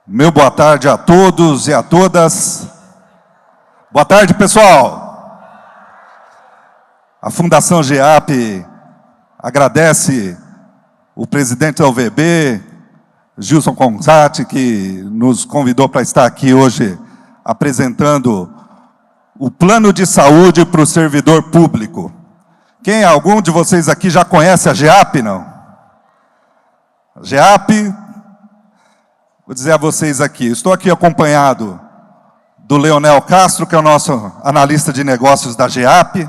Meu boa tarde a todos e a todas. Boa tarde, pessoal. A Fundação GEAP agradece o presidente da UVB, Gilson Consati, que nos convidou para estar aqui hoje apresentando o plano de saúde para o servidor público. Algum de vocês aqui já conhece a GEAP, não? A GEAP, vou dizer a vocês aqui, estou aqui acompanhado do Leonel Castro, que é o nosso analista de negócios da GEAP,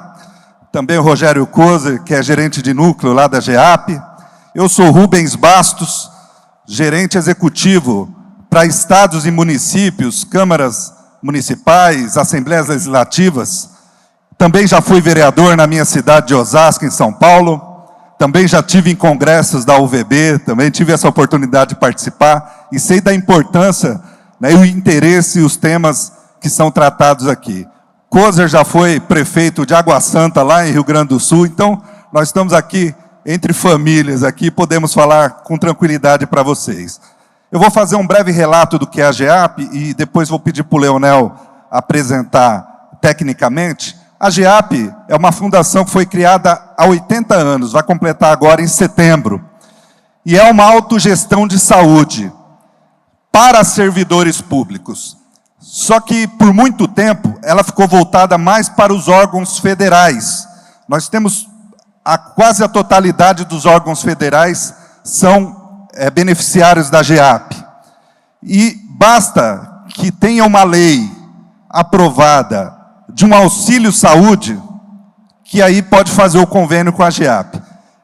também o Rogério Kozer, que é gerente de núcleo lá da GEAP. Eu sou Rubens Bastos, gerente executivo para estados e municípios, câmaras municipais, assembleias legislativas. Também já fui vereador na minha cidade de Osasco, em São Paulo. Também já tive em congressos da UVB, também tive essa oportunidade de participar e sei da importância, né, e o interesse e os temas que são tratados aqui. Kozer já foi prefeito de Água Santa, lá em Rio Grande do Sul, então nós estamos aqui entre famílias, aqui podemos falar com tranquilidade para vocês. Eu vou fazer um breve relato do que é a GEAP e depois vou pedir para o Leonel apresentar tecnicamente. A GEAP é uma fundação que foi criada há 80 anos, vai completar agora em setembro. E é uma autogestão de saúde para servidores públicos. Só que, por muito tempo, ela ficou voltada mais para os órgãos federais. Nós temos quase a totalidade dos órgãos federais são beneficiários da GEAP. E basta que tenha uma lei aprovada de um auxílio saúde, que aí pode fazer o convênio com a GEAP.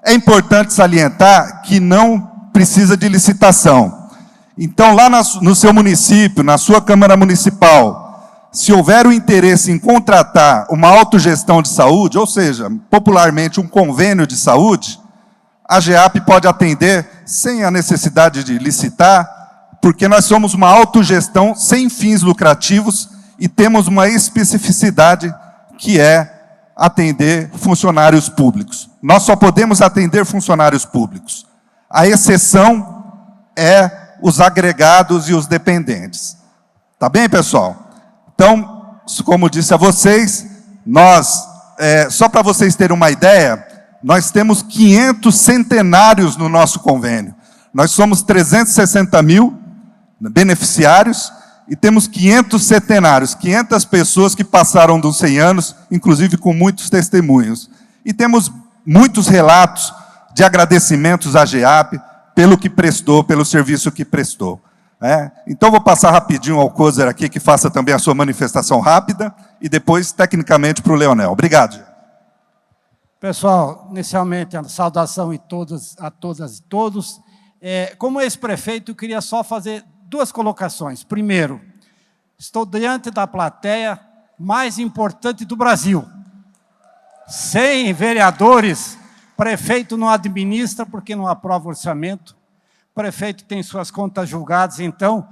É importante salientar que não precisa de licitação. Então, lá no seu município, na sua Câmara Municipal, se houver o interesse em contratar uma autogestão de saúde, ou seja, popularmente um convênio de saúde, a GEAP pode atender sem a necessidade de licitar, porque nós somos uma autogestão sem fins lucrativos e temos uma especificidade que é atender funcionários públicos. Nós só podemos atender funcionários públicos. A exceção é os agregados e os dependentes. Tá bem, pessoal? Então, como disse a vocês, só para vocês terem uma ideia, nós temos 500 centenários no nosso convênio. Nós somos 360 mil beneficiários, e temos 500 centenários, 500 pessoas que passaram dos 100 anos, inclusive com muitos testemunhos. E temos muitos relatos de agradecimentos à GEAP pelo que prestou, pelo serviço que prestou. Então, vou passar rapidinho ao Kozer aqui, que faça também a sua manifestação rápida, e depois, tecnicamente, para o Leonel. Obrigado. Pessoal, inicialmente, a saudação a todas e todos. Como ex-prefeito, eu queria só fazer duas colocações. Primeiro, estou diante da plateia mais importante do Brasil. 100 vereadores, prefeito não administra porque não aprova orçamento, prefeito tem suas contas julgadas, então,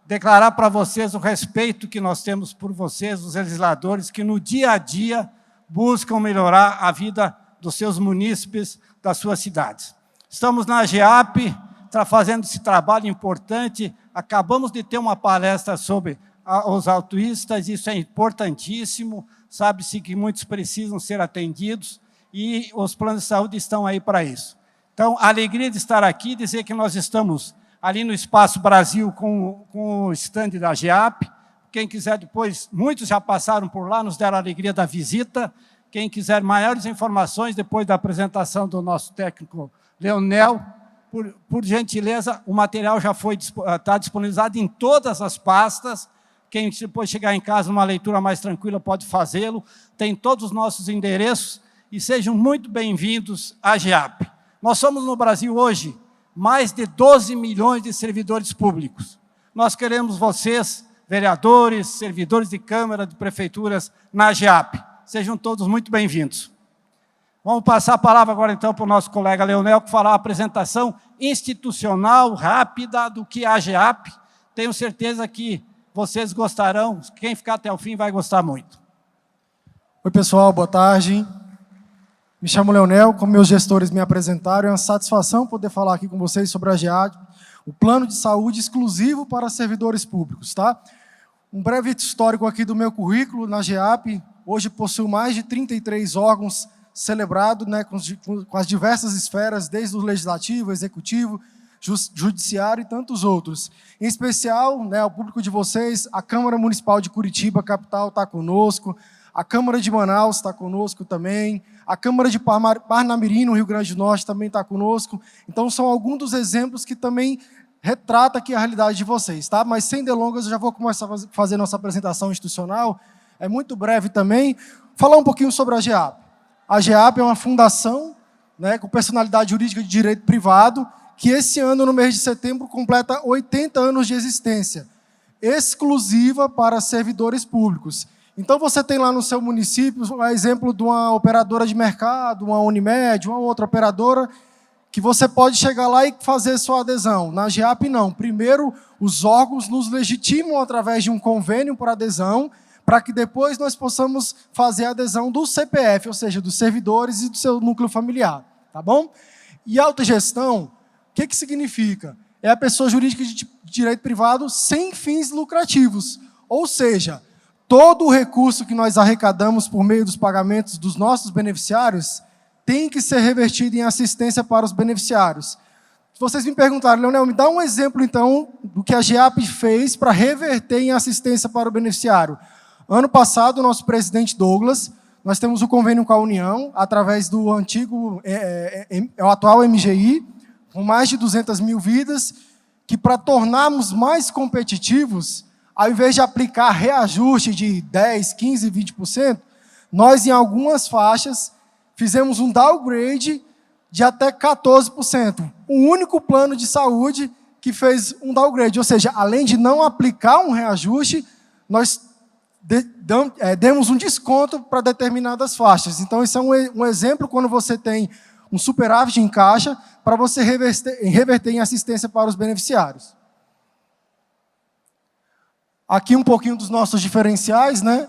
declarar para vocês o respeito que nós temos por vocês, os legisladores, que no dia a dia buscam melhorar a vida dos seus munícipes, das suas cidades. Estamos na GEAP, fazendo esse trabalho importante. Acabamos de ter uma palestra sobre os autistas, isso é importantíssimo, sabe-se que muitos precisam ser atendidos e os planos de saúde estão aí para isso. Então, a alegria de estar aqui, dizer que nós estamos ali no Espaço Brasil com o estande da GEAP. Quem quiser depois, muitos já passaram por lá, nos deram a alegria da visita. Quem quiser maiores informações, depois da apresentação do nosso técnico Leonel, por gentileza, o material já está disponibilizado em todas as pastas. Quem depois chegar em casa, uma leitura mais tranquila, pode fazê-lo. Tem todos os nossos endereços e sejam muito bem-vindos à GEAP. Nós somos no Brasil hoje mais de 12 milhões de servidores públicos. Nós queremos vocês, vereadores, servidores de Câmara, de prefeituras, na GEAP. Sejam todos muito bem-vindos. Vamos passar a palavra agora, então, para o nosso colega Leonel, que fará a apresentação institucional, rápida, do que é a GEAP. Tenho certeza que vocês gostarão, quem ficar até o fim vai gostar muito. Oi, pessoal, boa tarde. Me chamo Leonel, como meus gestores me apresentaram, é uma satisfação poder falar aqui com vocês sobre a GEAP, o plano de saúde exclusivo para servidores públicos. Tá? Um breve histórico aqui do meu currículo na GEAP. Hoje possuo mais de 33 órgãos celebrados, né, com as diversas esferas, desde o legislativo, executivo, judiciário e tantos outros. Em especial, né, o público de vocês, a Câmara Municipal de Curitiba, capital, está conosco, a Câmara de Manaus está conosco também, a Câmara de Parnamirim, no Rio Grande do Norte, também está conosco. Então, são alguns dos exemplos que também retratam aqui a realidade de vocês. Tá? Mas, sem delongas, eu já vou começar a fazer nossa apresentação institucional. É muito breve também. Falar um pouquinho sobre a GEAP. A GEAP é uma fundação, né, com personalidade jurídica de direito privado, que esse ano, no mês de setembro, completa 80 anos de existência, exclusiva para servidores públicos. Então, você tem lá no seu município, um exemplo de uma operadora de mercado, uma Unimed, uma outra operadora, que você pode chegar lá e fazer sua adesão. Na GEAP, não. Primeiro, os órgãos nos legitimam através de um convênio por adesão, para que depois nós possamos fazer a adesão do CPF, ou seja, dos servidores e do seu núcleo familiar. Tá bom? E autogestão, o que significa? É a pessoa jurídica de direito privado sem fins lucrativos. Ou seja, todo o recurso que nós arrecadamos por meio dos pagamentos dos nossos beneficiários tem que ser revertido em assistência para os beneficiários. Se vocês me perguntarem, Leonel, me dá um exemplo, então, do que a GEAP fez para reverter em assistência para o beneficiário. Ano passado, o nosso presidente Douglas, nós temos o convênio com a União, através do antigo, o atual MGI, com mais de 200 mil vidas, que para tornarmos mais competitivos, ao invés de aplicar reajuste de 10%, 15%, 20%, nós, em algumas faixas, fizemos um downgrade de até 14%. O único plano de saúde que fez um downgrade, ou seja, além de não aplicar um reajuste, nós demos um desconto para determinadas faixas. Então, isso é um exemplo quando você tem um superávit em caixa para você reverter em assistência para os beneficiários. Aqui um pouquinho dos nossos diferenciais, né?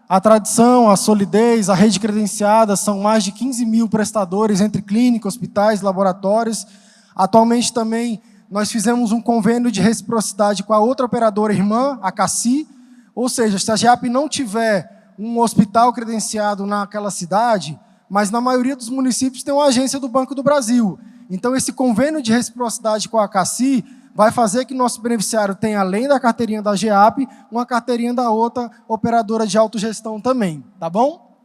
A tradição, a solidez, a rede credenciada, são mais de 15 mil prestadores entre clínicas, hospitais, laboratórios. Atualmente também nós fizemos um convênio de reciprocidade com a outra operadora irmã, a CACI, ou seja, se a GEAP não tiver um hospital credenciado naquela cidade, mas na maioria dos municípios tem uma agência do Banco do Brasil. Então, esse convênio de reciprocidade com a CACI vai fazer que nosso beneficiário tenha, além da carteirinha da GEAP, uma carteirinha da outra operadora de autogestão também, tá bom?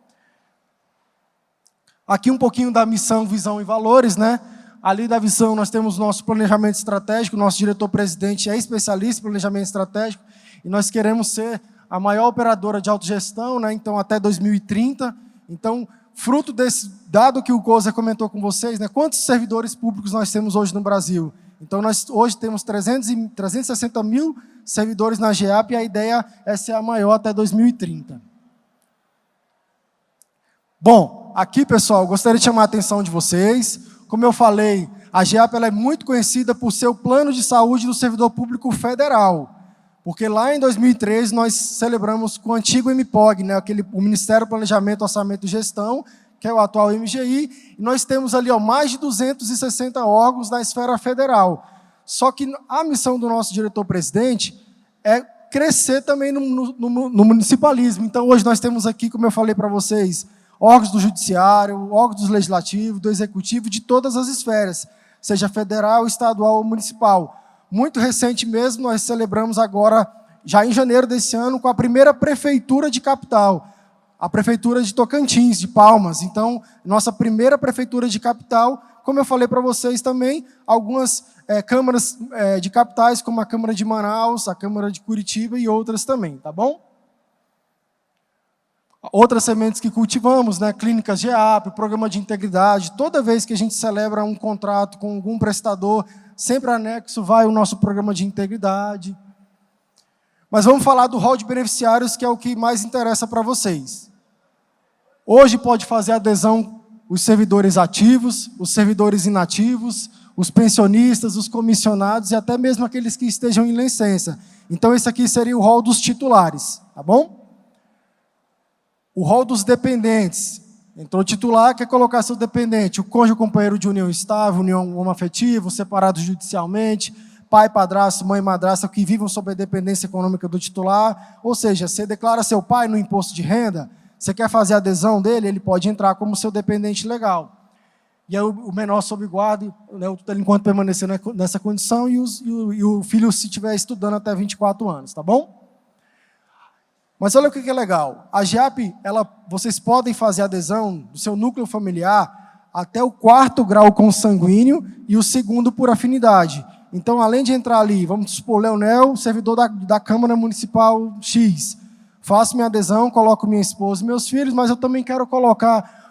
Aqui um pouquinho da missão, visão e valores, né? Ali da visão nós temos nosso planejamento estratégico, nosso diretor-presidente é especialista em planejamento estratégico, e nós queremos ser a maior operadora de autogestão, né? Então, até 2030. Então, fruto desse dado que o Koza comentou com vocês, né? Quantos servidores públicos nós temos hoje no Brasil? Então, nós hoje temos 360 mil servidores na GEAP e a ideia é ser a maior até 2030. Bom, aqui, pessoal, gostaria de chamar a atenção de vocês. Como eu falei, a GEAP ela é muito conhecida por ser o plano de saúde do servidor público federal. Porque lá em 2013 nós celebramos com o antigo MPOG, né, o Ministério do Planejamento, Orçamento e Gestão, que é o atual MGI, e nós temos ali mais de 260 órgãos na esfera federal. Só que a missão do nosso diretor-presidente é crescer também no municipalismo. Então, hoje nós temos aqui, como eu falei para vocês, órgãos do judiciário, órgãos do legislativo, do executivo, de todas as esferas, seja federal, estadual ou municipal. Muito recente mesmo, nós celebramos agora, já em janeiro desse ano, com a primeira prefeitura de capital, a prefeitura de Tocantins, de Palmas. Então, nossa primeira prefeitura de capital, como eu falei para vocês também, algumas câmaras de capitais, como a Câmara de Manaus, a Câmara de Curitiba e outras também, tá bom? Outras sementes que cultivamos, né? Clínicas GEAP, programa de integridade, toda vez que a gente celebra um contrato com algum prestador, sempre anexo vai o nosso programa de integridade. Mas vamos falar do rol de beneficiários, que é o que mais interessa para vocês. Hoje pode fazer adesão os servidores ativos, os servidores inativos, os pensionistas, os comissionados e até mesmo aqueles que estejam em licença. Então, esse aqui seria o rol dos titulares, tá bom? O rol dos dependentes. Entrou titular, quer colocar seu dependente, o cônjuge companheiro de união estável, união homoafetiva, separado judicialmente, pai padrasto, mãe madrasta, que vivam sob a dependência econômica do titular. Ou seja, você declara seu pai no imposto de renda, você quer fazer a adesão dele, ele pode entrar como seu dependente legal. E aí o menor sob guarda, né, enquanto permanecer nessa condição, e o filho, se estiver estudando até 24 anos, tá bom? Mas olha o que é legal. A GEAP, vocês podem fazer a adesão do seu núcleo familiar até o 4º grau consanguíneo e o 2º por afinidade. Então, além de entrar ali, vamos supor, Leonel, servidor da Câmara Municipal X, faço minha adesão, coloco minha esposa e meus filhos, mas eu também quero colocar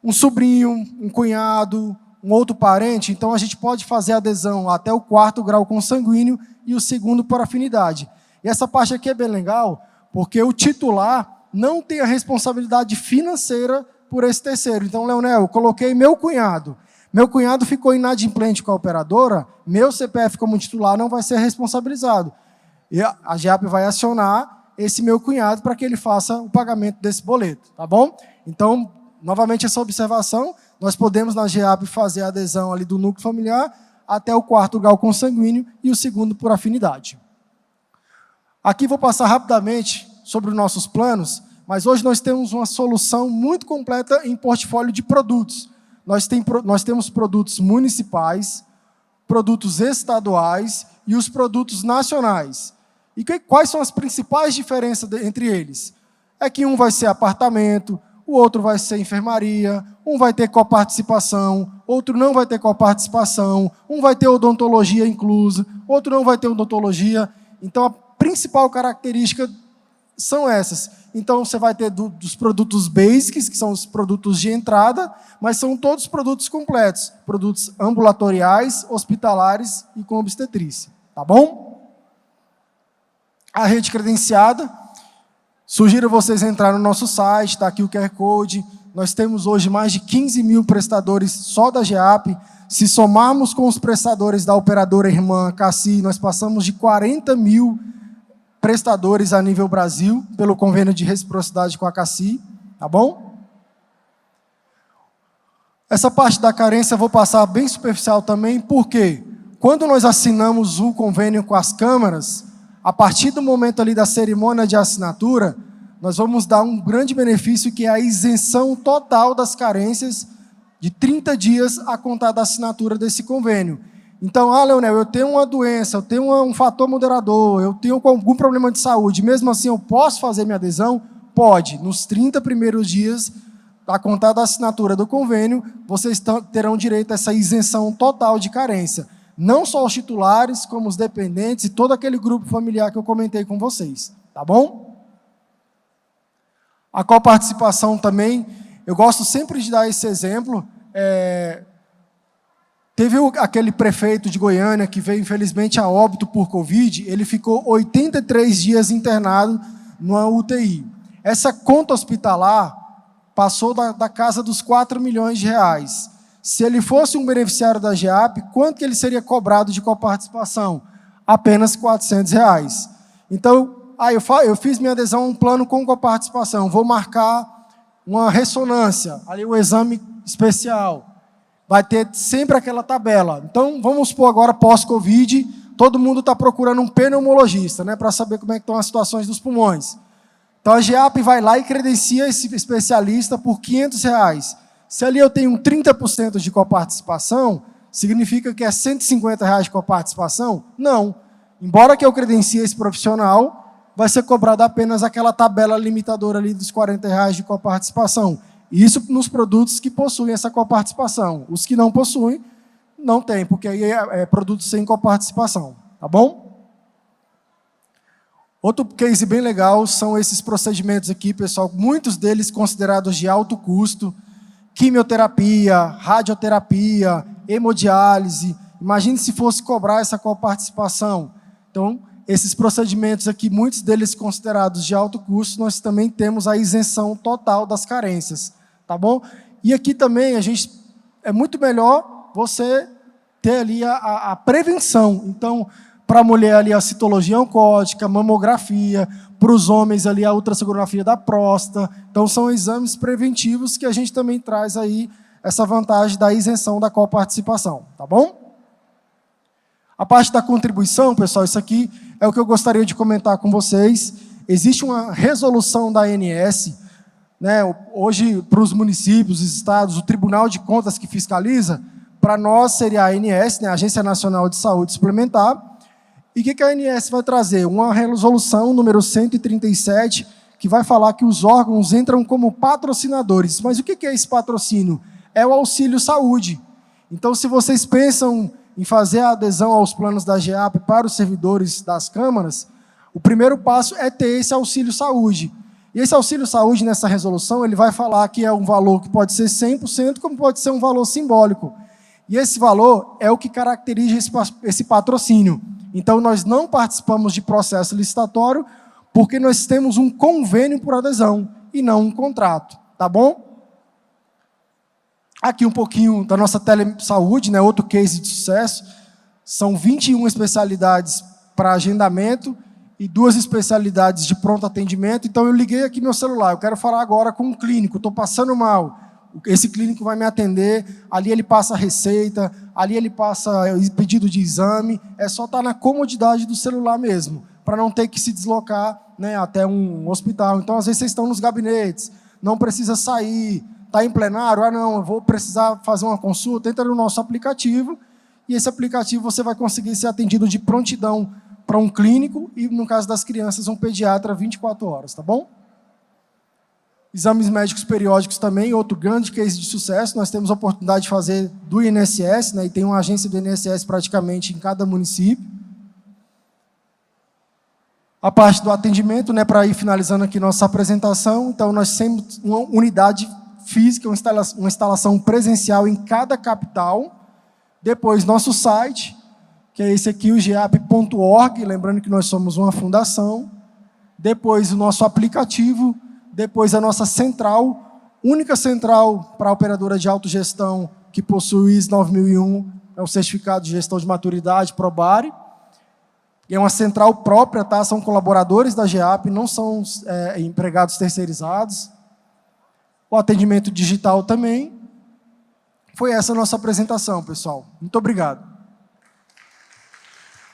um sobrinho, um cunhado, um outro parente. Então, a gente pode fazer a adesão até o 4º grau consanguíneo e o 2º por afinidade. E essa parte aqui é bem legal, porque o titular não tem a responsabilidade financeira por esse terceiro. Então, Leonel, eu coloquei meu cunhado. Meu cunhado ficou inadimplente com a operadora, meu CPF como titular não vai ser responsabilizado. E a GEAP vai acionar esse meu cunhado para que ele faça o pagamento desse boleto, tá bom? Então, novamente essa observação, nós podemos na GEAP fazer a adesão ali do núcleo familiar até o 4º grau consanguíneo e o 2º por afinidade. Aqui vou passar rapidamente sobre os nossos planos, mas hoje nós temos uma solução muito completa em portfólio de produtos. Nós temos produtos municipais, produtos estaduais e os produtos nacionais. E quais são as principais diferenças entre eles? É que um vai ser apartamento, o outro vai ser enfermaria, um vai ter coparticipação, outro não vai ter coparticipação, um vai ter odontologia inclusa, outro não vai ter odontologia. Então, a principal característica são essas. Então, você vai ter dos produtos basics, que são os produtos de entrada, mas são todos produtos completos, produtos ambulatoriais, hospitalares e com obstetrícia. Tá bom? A rede credenciada, sugiro vocês entrarem no nosso site, está aqui o QR Code. Nós temos hoje mais de 15 mil prestadores só da GEAP. Se somarmos com os prestadores da operadora irmã Cassi, nós passamos de 40 mil prestadores a nível Brasil, pelo convênio de reciprocidade com a Cassi, tá bom? Essa parte da carência eu vou passar bem superficial também, porque quando nós assinamos o convênio com as câmaras, a partir do momento ali da cerimônia de assinatura, nós vamos dar um grande benefício, que é a isenção total das carências de 30 dias a contar da assinatura desse convênio. Então, Leonel, eu tenho uma doença, eu tenho um fator moderador, eu tenho algum problema de saúde, mesmo assim eu posso fazer minha adesão? Pode. Nos 30 primeiros dias, a contar da assinatura do convênio, vocês terão direito a essa isenção total de carência. Não só os titulares, como os dependentes e todo aquele grupo familiar que eu comentei com vocês. Tá bom? A coparticipação também, eu gosto sempre de dar esse exemplo. Teve aquele prefeito de Goiânia que veio, infelizmente, a óbito por Covid. Ele ficou 83 dias internado numa UTI. Essa conta hospitalar passou da casa dos 4 milhões de reais. Se ele fosse um beneficiário da GEAP, quanto que ele seria cobrado de coparticipação? Apenas R$ 400. Então, eu fiz minha adesão a um plano com coparticipação. Vou marcar uma ressonância, ali o exame especial. Vai ter sempre aquela tabela. Então, vamos supor agora, pós-Covid, todo mundo está procurando um pneumologista, né, para saber como é que estão as situações dos pulmões. Então, a GEAP vai lá e credencia esse especialista por R$ 500. Se ali eu tenho 30% de coparticipação, significa que é R$ 150 de coparticipação? Não. Embora que eu credencie esse profissional, vai ser cobrado apenas aquela tabela limitadora ali dos R$ 40 de coparticipação. Isso nos produtos que possuem essa coparticipação. Os que não possuem, não tem, porque aí é produto sem coparticipação. Tá bom? Outro case bem legal são esses procedimentos aqui, pessoal, muitos deles considerados de alto custo: quimioterapia, radioterapia, hemodiálise. Imagine se fosse cobrar essa coparticipação. Então, esses procedimentos aqui, muitos deles considerados de alto custo, nós também temos a isenção total das carências. Tá bom? E aqui também é muito melhor você ter ali a prevenção. Então, para a mulher ali a citologia oncótica, mamografia, para os homens ali a ultrassonografia da próstata. Então, são exames preventivos que a gente também traz aí essa vantagem da isenção da coparticipação. Tá bom? A parte da contribuição, pessoal, isso aqui é o que eu gostaria de comentar com vocês. Existe uma resolução da ANS, né, hoje para os municípios, os estados, o Tribunal de Contas que fiscaliza, para nós seria a ANS, né, a Agência Nacional de Saúde Suplementar. E o que a ANS vai trazer? Uma resolução número 137, que vai falar que os órgãos entram como patrocinadores. Mas o que é esse patrocínio? É o auxílio saúde. Então, se vocês pensam em fazer a adesão aos planos da GEAP para os servidores das câmaras, o primeiro passo é ter esse auxílio saúde. E esse auxílio saúde, nessa resolução, ele vai falar que é um valor que pode ser 100%, como pode ser um valor simbólico. E esse valor é o que caracteriza esse patrocínio. Então, nós não participamos de processo licitatório, porque nós temos um convênio por adesão, e não um contrato. Tá bom? Aqui um pouquinho da nossa telesaúde, né, outro case de sucesso. São 21 especialidades para agendamento e 2 especialidades de pronto atendimento. Então, eu liguei aqui meu celular, eu quero falar agora com um clínico, estou passando mal. Esse clínico vai me atender, ali ele passa a receita, ali ele passa pedido de exame. É só estar na comodidade do celular mesmo, para não ter que se deslocar, né, até um hospital. Então, às vezes, vocês estão nos gabinetes, não precisa sair. Está em plenário? Ah, não, eu vou precisar fazer uma consulta. Entra no nosso aplicativo, e esse aplicativo você vai conseguir ser atendido de prontidão para um clínico e, no caso das crianças, um pediatra 24 horas, tá bom? Exames médicos periódicos também, outro grande case de sucesso. Nós temos a oportunidade de fazer do INSS, né, e tem uma agência do INSS praticamente em cada município. A parte do atendimento, né, para ir finalizando aqui nossa apresentação. Então, nós temos uma unidade física, uma instalação presencial em cada capital. Depois, nosso site, que é esse aqui, o geap.org, lembrando que nós somos uma fundação. Depois, o nosso aplicativo. Depois, a nossa central, única central para a operadora de autogestão que possui o IS 9001, é o certificado de gestão de maturidade, Probari. E é uma central própria, tá? São colaboradores da GEAP, não são empregados terceirizados. O atendimento digital também. Foi essa a nossa apresentação, pessoal. Muito obrigado.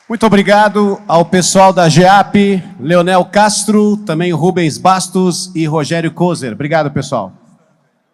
Muito obrigado ao pessoal da GEAP, Leonel Castro, também Rubens Bastos e Rogério Kozer. Obrigado, pessoal.